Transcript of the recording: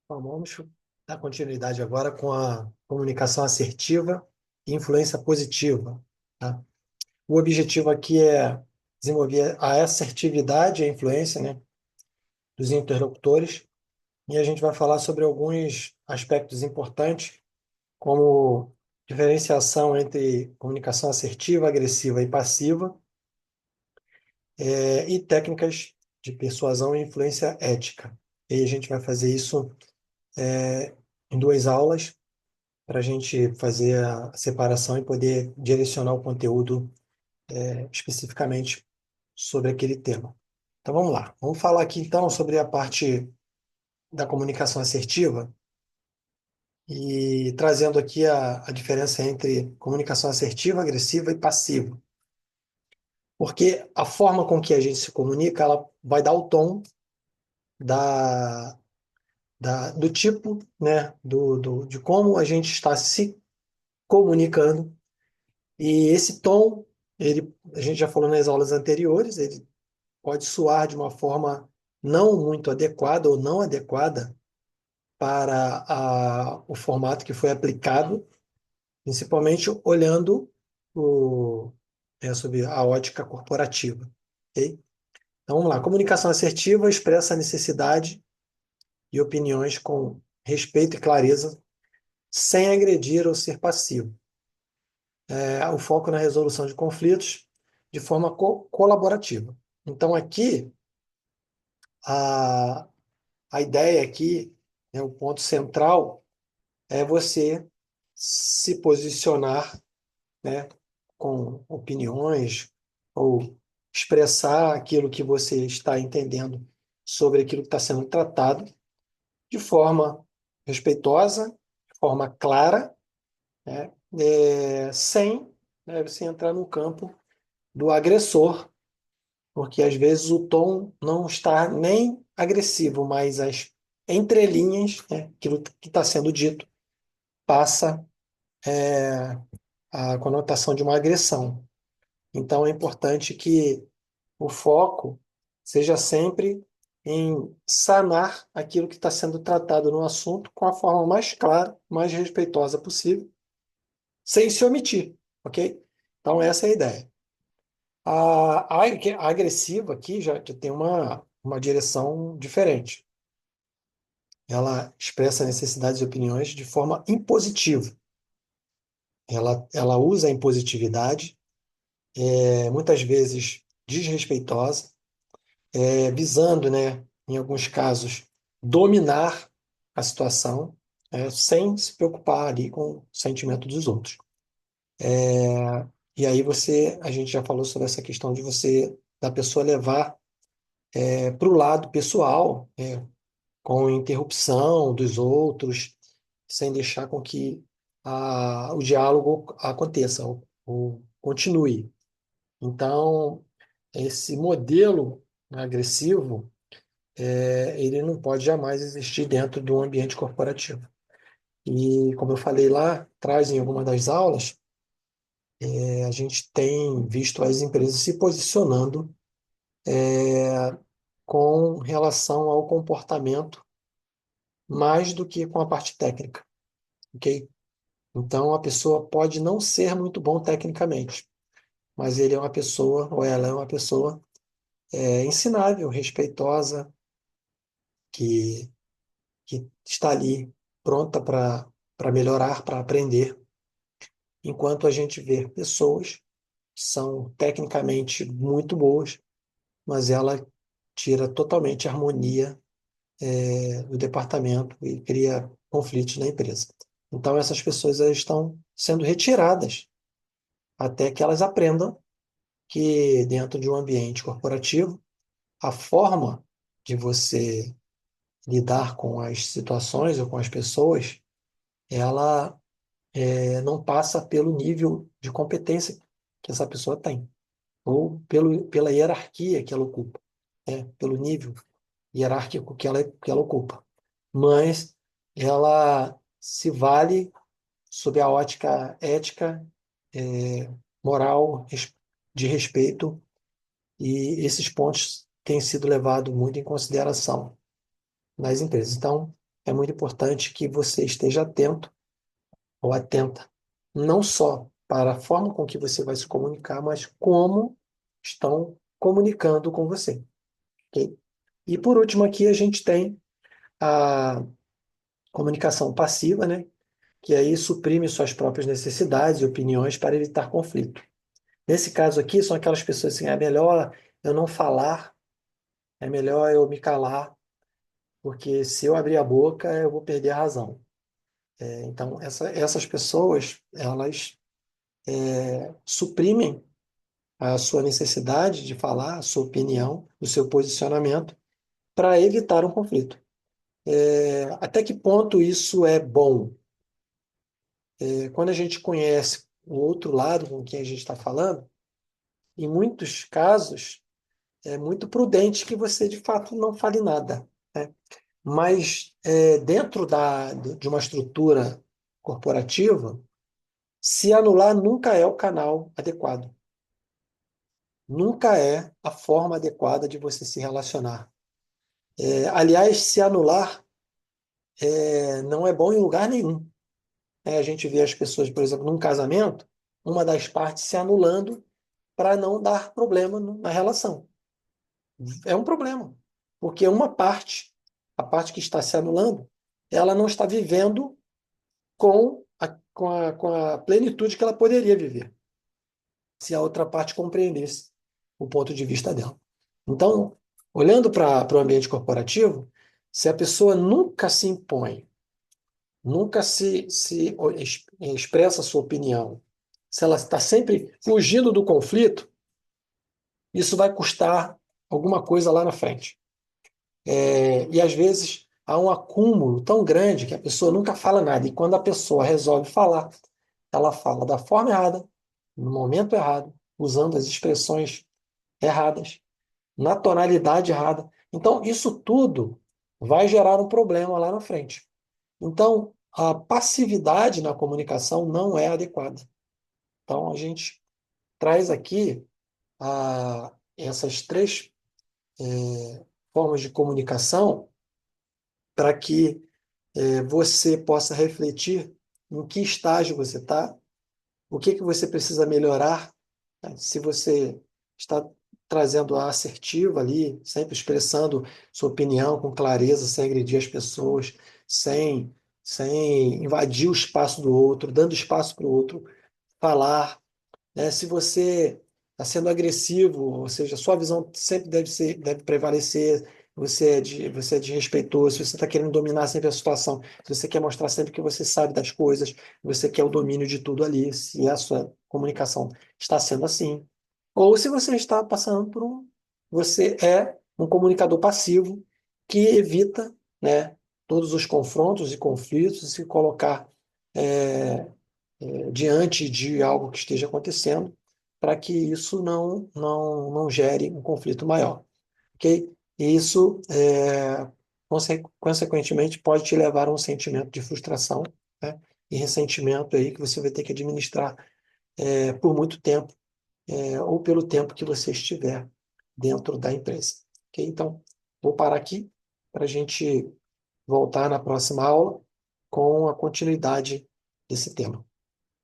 Bom, vamos dar continuidade agora com a comunicação assertiva e influência positiva, tá? O objetivo aqui é desenvolver a assertividade e a influência, né, dos interlocutores, e a gente vai falar sobre alguns aspectos importantes, como diferenciação entre comunicação assertiva, agressiva e passiva, e técnicas de persuasão e influência ética. E a gente vai fazer isso em duas aulas, para a gente fazer a separação e poder direcionar o conteúdo especificamente sobre aquele tema. Então vamos lá. Vamos falar aqui então sobre a parte da comunicação assertiva e trazendo aqui a diferença entre comunicação assertiva, agressiva e passiva. Porque a forma com que a gente se comunica, ela vai dar o tom da, do tipo, né, de como a gente está se comunicando. E esse tom, a gente já falou nas aulas anteriores, ele pode soar de uma forma não muito adequada ou não adequada para o formato que foi aplicado, principalmente olhando sobre a ótica corporativa. Ok? Então vamos lá. Comunicação assertiva expressa a necessidade e opiniões com respeito e clareza, sem agredir ou ser passivo. O foco na resolução de conflitos de forma colaborativa. Então, aqui, a, a ideia aqui, né, o ponto central, é você se posicionar, né, com opiniões ou expressar aquilo que você está entendendo sobre aquilo que está sendo tratado de forma respeitosa, de forma clara, né, sem, né, você entrar no campo do agressor, porque às vezes o tom não está nem agressivo, mas as entrelinhas, né, aquilo que está sendo dito, passa a conotação de uma agressão. Então é importante que o foco seja sempre em sanar aquilo que está sendo tratado no assunto com a forma mais clara, mais respeitosa possível, sem se omitir, ok? Então essa é a ideia. A agressiva aqui já tem uma direção diferente. Ela expressa necessidades e opiniões de forma impositiva. Ela usa a impositividade, muitas vezes desrespeitosa, visando, né, em alguns casos, dominar a situação, sem se preocupar ali com o sentimento dos outros. E aí a gente já falou sobre essa questão de da pessoa levar para o lado pessoal, com interrupção dos outros, sem deixar com que o diálogo aconteça ou continue. Então, esse modelo agressivo, ele não pode jamais existir dentro de um ambiente corporativo. E, como eu falei lá atrás, em alguma das aulas, a gente tem visto as empresas se posicionando com relação ao comportamento mais do que com a parte técnica, ok? Então, a pessoa pode não ser muito bom tecnicamente, mas ele é uma pessoa, ou ela é uma pessoa ensinável, respeitosa, que, que está ali pronta para melhorar, para aprender, enquanto a gente vê pessoas que são tecnicamente muito boas, mas ela tira totalmente a harmonia do departamento e cria conflitos na empresa. Então, essas pessoas elas estão sendo retiradas até que elas aprendam que, dentro de um ambiente corporativo, a forma de você lidar com as situações ou com as pessoas, ela não passa pelo nível de competência que essa pessoa tem, ou pela hierarquia que ela ocupa, pelo nível hierárquico que ela ocupa. Mas ela se vale sob a ótica ética, moral, de respeito, e esses pontos têm sido levados muito em consideração nas empresas. Então, é muito importante que você esteja atento ou atenta, não só para a forma com que você vai se comunicar, mas como estão comunicando com você, ok? E por último aqui a gente tem a comunicação passiva, né? Que aí suprime suas próprias necessidades e opiniões para evitar conflito. Nesse caso aqui, são aquelas pessoas assim, é melhor eu não falar, é melhor eu me calar, porque se eu abrir a boca, eu vou perder a razão. Então, essas pessoas, elas suprimem a sua necessidade de falar, a sua opinião, o seu posicionamento, para evitar um conflito. Até que ponto isso é bom? Quando a gente conhece o outro lado com quem a gente está falando, em muitos casos, é muito prudente que você, de fato, não fale nada, né? Mas dentro de uma estrutura corporativa, se anular nunca é o canal adequado. Nunca é a forma adequada de você se relacionar. Aliás, se anular não é bom em lugar nenhum. A gente vê as pessoas, por exemplo, num casamento, uma das partes se anulando para não dar problema na relação. É um problema, porque uma parte, a parte que está se anulando, ela não está vivendo com a plenitude que ela poderia viver, se a outra parte compreendesse o ponto de vista dela. Então, olhando para o ambiente corporativo, se a pessoa nunca se impõe, nunca expressa a sua opinião, se ela está sempre fugindo do conflito, isso vai custar alguma coisa lá na frente. E às vezes há um acúmulo tão grande que a pessoa nunca fala nada. E quando a pessoa resolve falar, ela fala da forma errada, no momento errado, usando as expressões erradas, na tonalidade errada. Então, isso tudo vai gerar um problema lá na frente. Então, a passividade na comunicação não é adequada. Então, a gente traz aqui essas três formas de comunicação para que você possa refletir em que estágio você está, o que você precisa melhorar, né? Se você está trazendo a assertiva ali, sempre expressando sua opinião com clareza, sem agredir as pessoas, sem invadir o espaço do outro, dando espaço para o outro falar, né? Se você está sendo agressivo, ou seja, sua visão sempre deve prevalecer, você é desrespeitoso, se você está querendo dominar sempre a situação, se você quer mostrar sempre que você sabe das coisas, você quer o domínio de tudo ali, se a sua comunicação está sendo assim. Ou se você está passando por você é um comunicador passivo que evita, né, todos os confrontos e conflitos e se colocar é, diante de algo que esteja acontecendo, para que isso não gere um conflito maior, ok? E isso, consequentemente, pode te levar a um sentimento de frustração, né? E ressentimento aí que você vai ter que administrar por muito tempo, ou pelo tempo que você estiver dentro da empresa, ok? Então, vou parar aqui para a gente voltar na próxima aula com a continuidade desse tema.